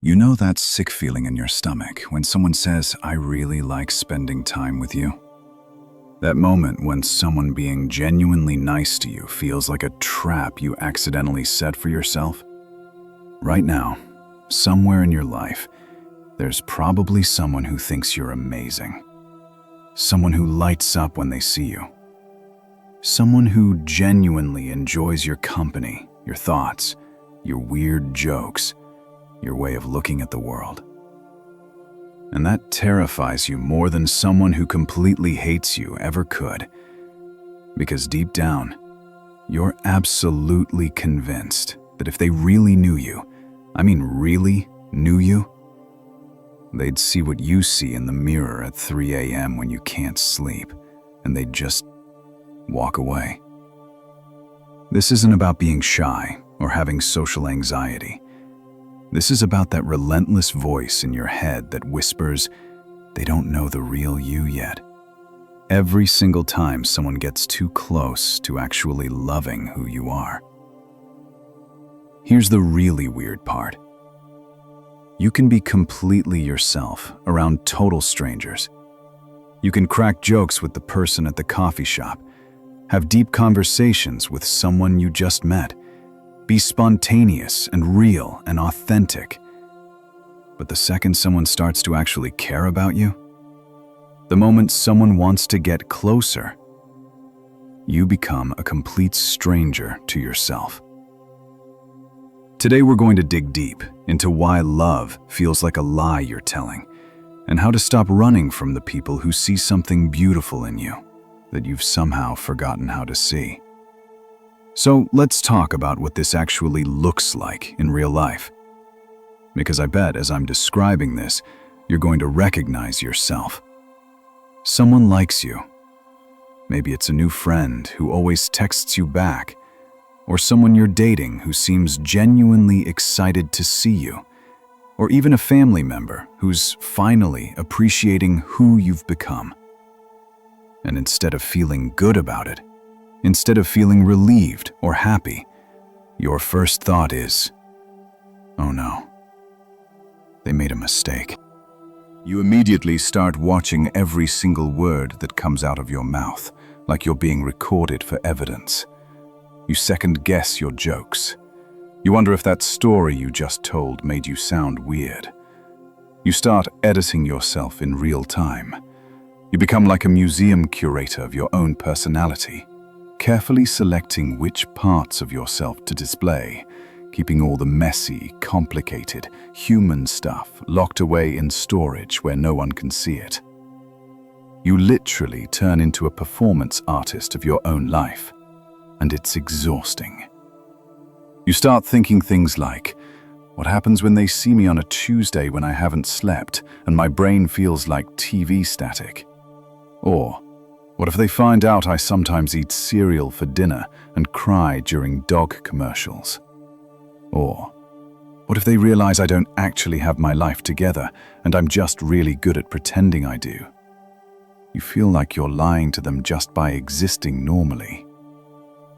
You know that sick feeling in your stomach when someone says, "I really like spending time with you"? That moment when someone being genuinely nice to you feels like a trap you accidentally set for yourself? Right now, somewhere in your life, there's probably someone who thinks you're amazing. Someone who lights up when they see you. Someone who genuinely enjoys your company, your thoughts, your weird jokes, your way of looking at the world. And that terrifies you more than someone who completely hates you ever could. Because deep down, you're absolutely convinced that if they really knew you, I mean really knew you, they'd see what you see in the mirror at 3 a.m. when you can't sleep, and they'd just walk away. This isn't about being shy or having social anxiety. This is about that relentless voice in your head that whispers, they don't know the real you yet. Every single time someone gets too close to actually loving who you are. Here's the really weird part. You can be completely yourself around total strangers. You can crack jokes with the person at the coffee shop, have deep conversations with someone you just met, be spontaneous and real and authentic. But the second someone starts to actually care about you, the moment someone wants to get closer, you become a complete stranger to yourself. Today we're going to dig deep into why love feels like a lie you're telling, and how to stop running from the people who see something beautiful in you that you've somehow forgotten how to see. So let's talk about what this actually looks like in real life. Because I bet as I'm describing this, you're going to recognize yourself. Someone likes you. Maybe it's a new friend who always texts you back, or someone you're dating who seems genuinely excited to see you, or even a family member who's finally appreciating who you've become. And instead of feeling good about it, instead of feeling relieved or happy, your first thought is, oh no, they made a mistake. You immediately start watching every single word that comes out of your mouth, like you're being recorded for evidence. You second-guess your jokes. You wonder if that story you just told made you sound weird. You start editing yourself in real time. You become like a museum curator of your own personality, carefully selecting which parts of yourself to display, keeping all the messy, complicated, human stuff locked away in storage where no one can see it. You literally turn into a performance artist of your own life, and it's exhausting. You start thinking things like, what happens when they see me on a Tuesday when I haven't slept and my brain feels like TV static? Or, what if they find out I sometimes eat cereal for dinner and cry during dog commercials? Or, what if they realize I don't actually have my life together and I'm just really good at pretending I do? You feel like you're lying to them just by existing normally.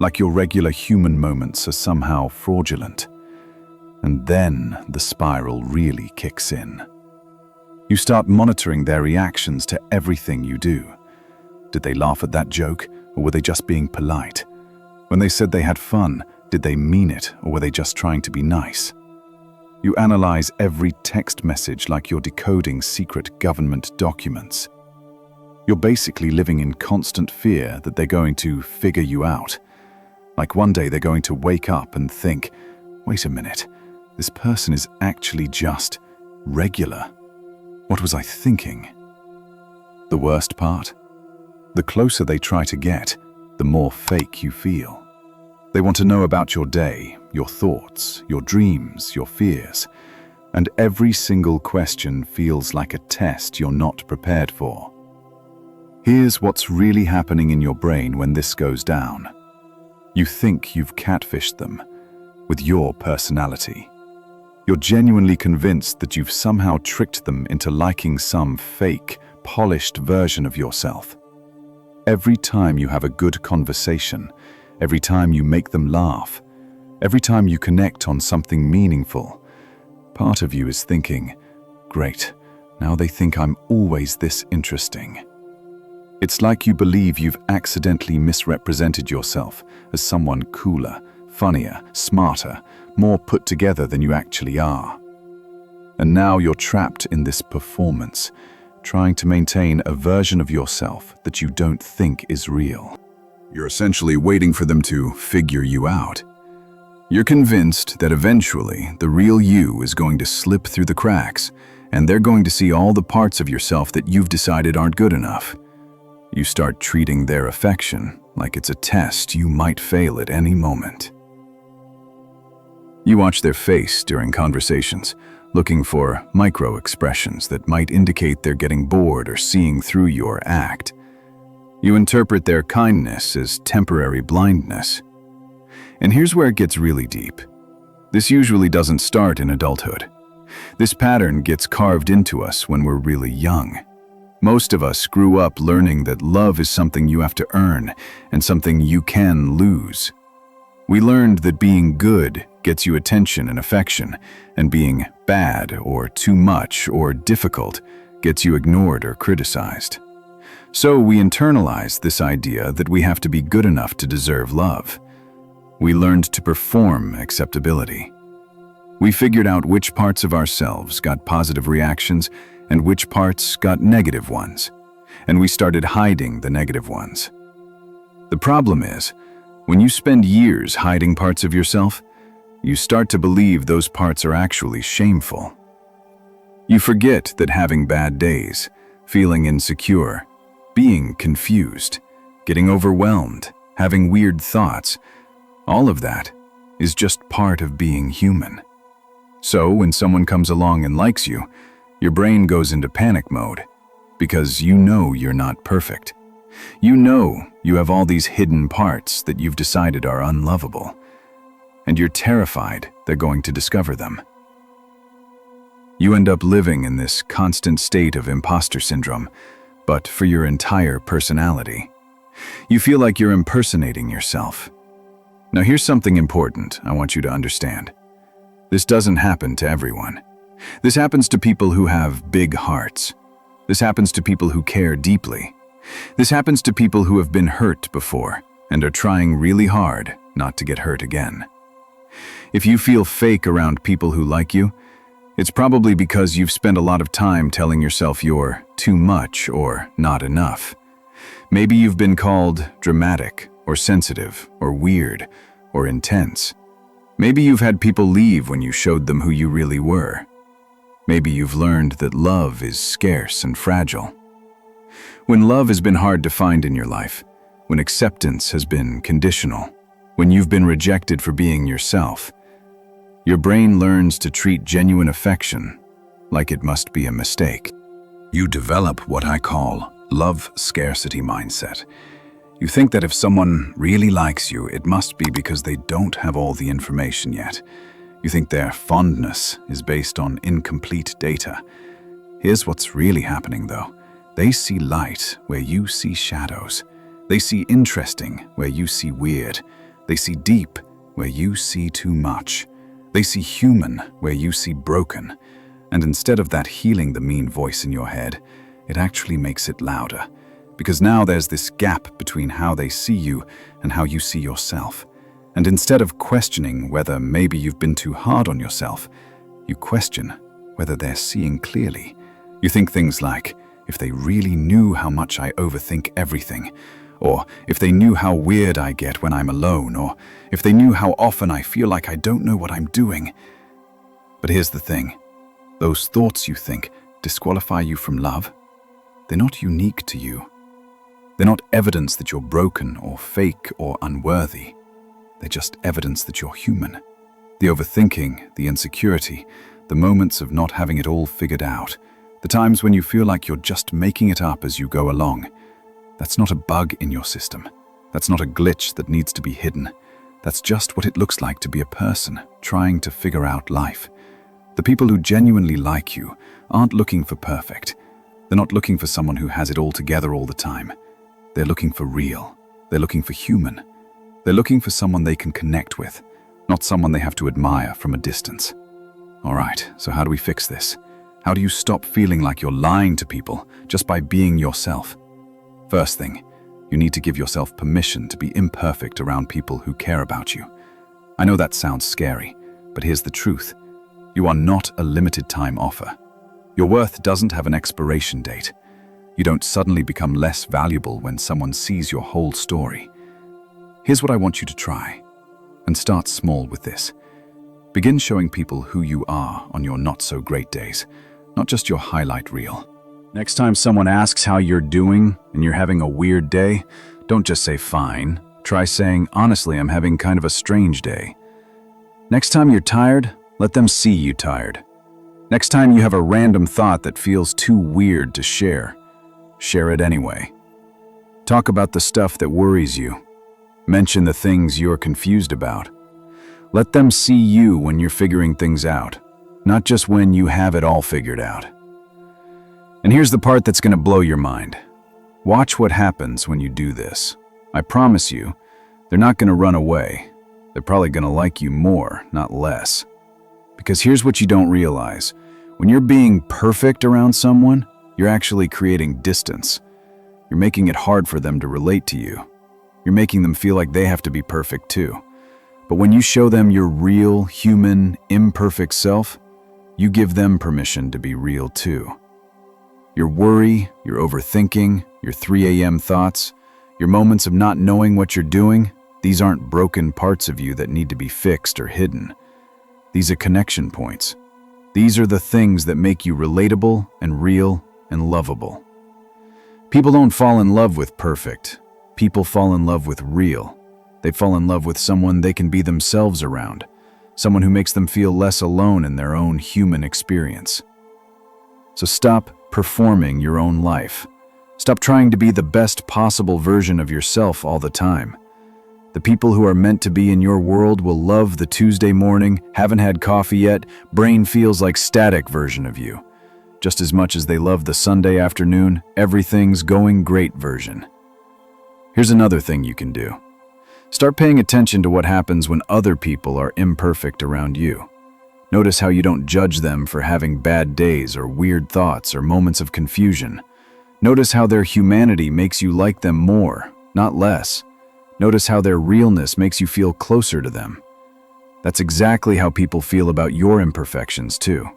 Like your regular human moments are somehow fraudulent. And then the spiral really kicks in. You start monitoring their reactions to everything you do. Did they laugh at that joke, or were they just being polite? When they said they had fun, did they mean it, or were they just trying to be nice? You analyze every text message like you're decoding secret government documents. You're basically living in constant fear that they're going to figure you out. Like one day they're going to wake up and think, wait a minute, this person is actually just regular. What was I thinking? The worst part? The closer they try to get, the more fake you feel. They want to know about your day, your thoughts, your dreams, your fears, and every single question feels like a test you're not prepared for. Here's what's really happening in your brain when this goes down. You think you've catfished them with your personality. You're genuinely convinced that you've somehow tricked them into liking some fake, polished version of yourself. Every time you have a good conversation, every time you make them laugh, every time you connect on something meaningful, Part of you is thinking, great, now they think I'm always this interesting. It's like you believe you've accidentally misrepresented yourself as someone cooler, funnier, smarter, more put together than you actually are. And now you're trapped in this performance, trying to maintain a version of yourself that you don't think is real. You're essentially waiting for them to figure you out. You're convinced that eventually the real you is going to slip through the cracks, and they're going to see all the parts of yourself that you've decided aren't good enough. You start treating their affection like it's a test you might fail at any moment. You watch their face during conversations, looking for micro-expressions that might indicate they're getting bored or seeing through your act. You interpret their kindness as temporary blindness. And here's where it gets really deep. This usually doesn't start in adulthood. This pattern gets carved into us when we're really young. Most of us grew up learning that love is something you have to earn and something you can lose. We learned that being good gets you attention and affection, and being bad or too much or difficult gets you ignored or criticized. So we internalized this idea that we have to be good enough to deserve love. We learned to perform acceptability. We figured out which parts of ourselves got positive reactions and which parts got negative ones, and we started hiding the negative ones. The problem is, when you spend years hiding parts of yourself, you start to believe those parts are actually shameful. You forget that having bad days, feeling insecure, being confused, getting overwhelmed, having weird thoughts, all of that is just part of being human. So when someone comes along and likes you, your brain goes into panic mode because you know you're not perfect. You know you have all these hidden parts that you've decided are unlovable, and you're terrified they're going to discover them. You end up living in this constant state of imposter syndrome, but for your entire personality. You feel like you're impersonating yourself. Now here's something important I want you to understand. This doesn't happen to everyone. This happens to people who have big hearts. This happens to people who care deeply. This happens to people who have been hurt before and are trying really hard not to get hurt again. If you feel fake around people who like you, it's probably because you've spent a lot of time telling yourself you're too much or not enough. Maybe you've been called dramatic or sensitive or weird or intense. Maybe you've had people leave when you showed them who you really were. Maybe you've learned that love is scarce and fragile. When love has been hard to find in your life, when acceptance has been conditional, when you've been rejected for being yourself, your brain learns to treat genuine affection like it must be a mistake. You develop what I call love scarcity mindset. You think that if someone really likes you, it must be because they don't have all the information yet. You think their fondness is based on incomplete data. Here's what's really happening, though. They see light where you see shadows. They see interesting where you see weird. They see deep where you see too much. They see human where you see broken. And instead of that healing the mean voice in your head, it actually makes it louder. Because now there's this gap between how they see you and how you see yourself. And instead of questioning whether maybe you've been too hard on yourself, you question whether they're seeing clearly. You think things like, if they really knew how much I overthink everything, or if they knew how weird I get when I'm alone, or if they knew how often I feel like I don't know what I'm doing. But here's the thing. Those thoughts you think disqualify you from love. They're not unique to you. They're not evidence that you're broken or fake or unworthy. They're just evidence that you're human. The overthinking, the insecurity, the moments of not having it all figured out, the times when you feel like you're just making it up as you go along. That's not a bug in your system. That's not a glitch that needs to be hidden. That's just what it looks like to be a person trying to figure out life. The people who genuinely like you aren't looking for perfect. They're not looking for someone who has it all together all the time. They're looking for real. They're looking for human. They're looking for someone they can connect with, not someone they have to admire from a distance. All right, so how do we fix this? How do you stop feeling like you're lying to people just by being yourself? First thing, you need to give yourself permission to be imperfect around people who care about you. I know that sounds scary, but here's the truth. You are not a limited time offer. Your worth doesn't have an expiration date. You don't suddenly become less valuable when someone sees your whole story. Here's what I want you to try, and start small with this. Begin showing people who you are on your not-so-great days, not just your highlight reel. Next time someone asks how you're doing and you're having a weird day, don't just say fine. Try saying, honestly, I'm having kind of a strange day. Next time you're tired, let them see you tired. Next time you have a random thought that feels too weird to share it anyway. Talk about the stuff that worries you. Mention the things you're confused about. Let them see you when you're figuring things out, not just when you have it all figured out. And here's the part that's going to blow your mind. Watch what happens when you do this. I promise you, they're not going to run away. They're probably going to like you more, not less. Because here's what you don't realize. When you're being perfect around someone, you're actually creating distance. You're making it hard for them to relate to you. You're making them feel like they have to be perfect too. But when you show them your real, human, imperfect self, you give them permission to be real too. Your worry, your overthinking, your 3 a.m. thoughts, your moments of not knowing what you're doing, these aren't broken parts of you that need to be fixed or hidden. These are connection points. These are the things that make you relatable and real and lovable. People don't fall in love with perfect. People fall in love with real. They fall in love with someone they can be themselves around, someone who makes them feel less alone in their own human experience. So stop performing your own life. Stop trying to be the best possible version of yourself all the time. The people who are meant to be in your world will love the Tuesday morning, haven't had coffee yet, brain feels like static version of you, just as much as they love the Sunday afternoon, everything's going great version. Here's another thing you can do. Start paying attention to what happens when other people are imperfect around you. Notice how you don't judge them for having bad days or weird thoughts or moments of confusion. Notice how their humanity makes you like them more, not less. Notice how their realness makes you feel closer to them. That's exactly how people feel about your imperfections too.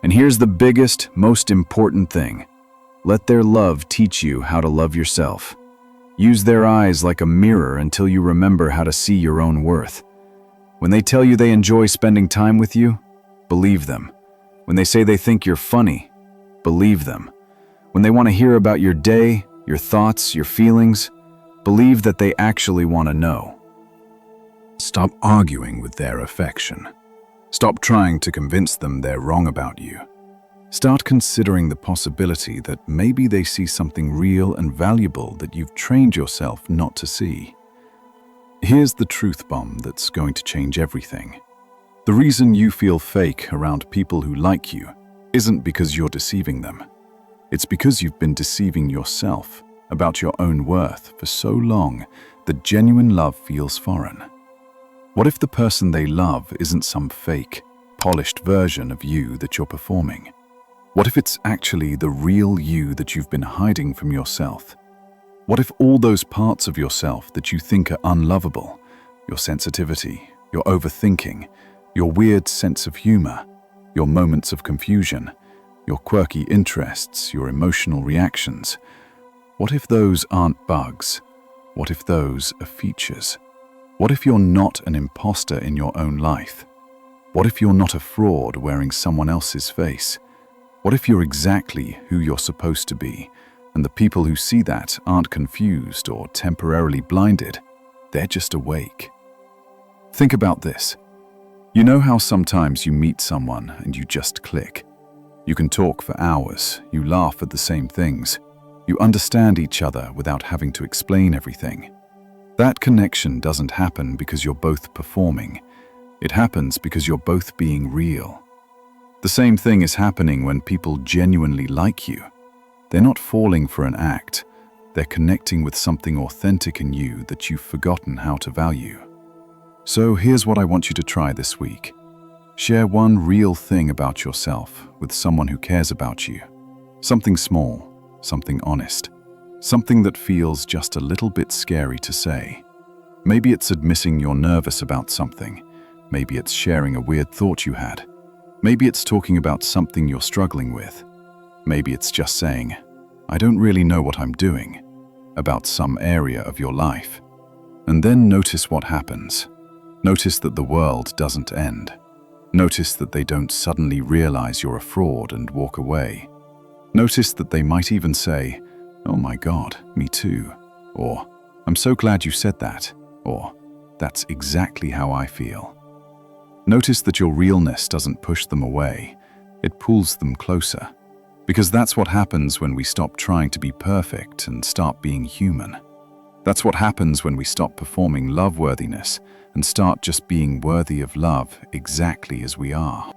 And here's the biggest, most important thing. Let their love teach you how to love yourself. Use their eyes like a mirror until you remember how to see your own worth. When they tell you they enjoy spending time with you, believe them. When they say they think you're funny, believe them. When they want to hear about your day, your thoughts, your feelings, believe that they actually want to know. Stop arguing with their affection. Stop trying to convince them they're wrong about you. Start considering the possibility that maybe they see something real and valuable that you've trained yourself not to see. Here's the truth bomb that's going to change everything. The reason you feel fake around people who like you isn't because you're deceiving them. It's because you've been deceiving yourself about your own worth for so long that genuine love feels foreign. What if the person they love isn't some fake, polished version of you that you're performing? What if it's actually the real you that you've been hiding from yourself? What if all those parts of yourself that you think are unlovable, your sensitivity, your overthinking, your weird sense of humor, your moments of confusion, your quirky interests, your emotional reactions, what if those aren't bugs? What if those are features? What if you're not an imposter in your own life? What if you're not a fraud wearing someone else's face? What if you're exactly who you're supposed to be, and the people who see that aren't confused or temporarily blinded? They're just awake. Think about this. You know how sometimes you meet someone and you just click? You can talk for hours, you laugh at the same things, you understand each other without having to explain everything. That connection doesn't happen because you're both performing. It happens because you're both being real. The same thing is happening when people genuinely like you. They're not falling for an act. They're connecting with something authentic in you that you've forgotten how to value. So here's what I want you to try this week. Share one real thing about yourself with someone who cares about you. Something small, something honest, something that feels just a little bit scary to say. Maybe it's admitting you're nervous about something. Maybe it's sharing a weird thought you had. Maybe it's talking about something you're struggling with. Maybe it's just saying, "I don't really know what I'm doing," about some area of your life. And then notice what happens. Notice that the world doesn't end. Notice that they don't suddenly realize you're a fraud and walk away. Notice that they might even say, "Oh my God, me too," or "I'm so glad you said that," or "That's exactly how I feel." Notice that your realness doesn't push them away, it pulls them closer. Because that's what happens when we stop trying to be perfect and start being human. That's what happens when we stop performing love-worthiness and start just being worthy of love exactly as we are.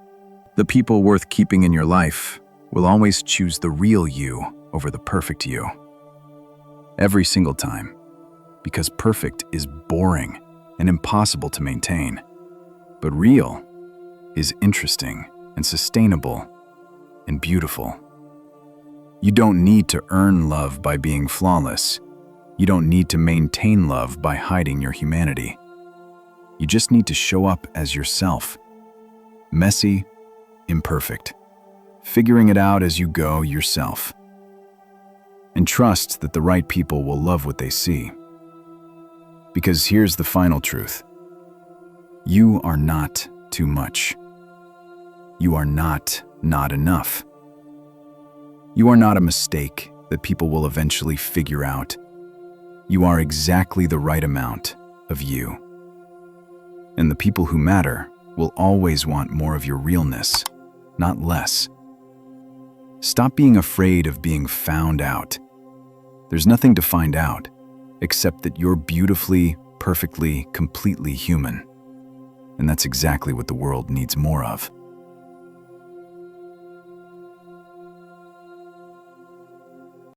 The people worth keeping in your life will always choose the real you over the perfect you. Every single time. Because perfect is boring and impossible to maintain. But real is interesting and sustainable and beautiful. You don't need to earn love by being flawless. You don't need to maintain love by hiding your humanity. You just need to show up as yourself. Messy, imperfect. Figuring it out as you go yourself. And trust that the right people will love what they see. Because here's the final truth. You are not too much. You are not enough. You are not a mistake that people will eventually figure out. You are exactly the right amount of you. And the people who matter will always want more of your realness, not less. Stop being afraid of being found out. There's nothing to find out, except that you're beautifully, perfectly, completely human. And that's exactly what the world needs more of.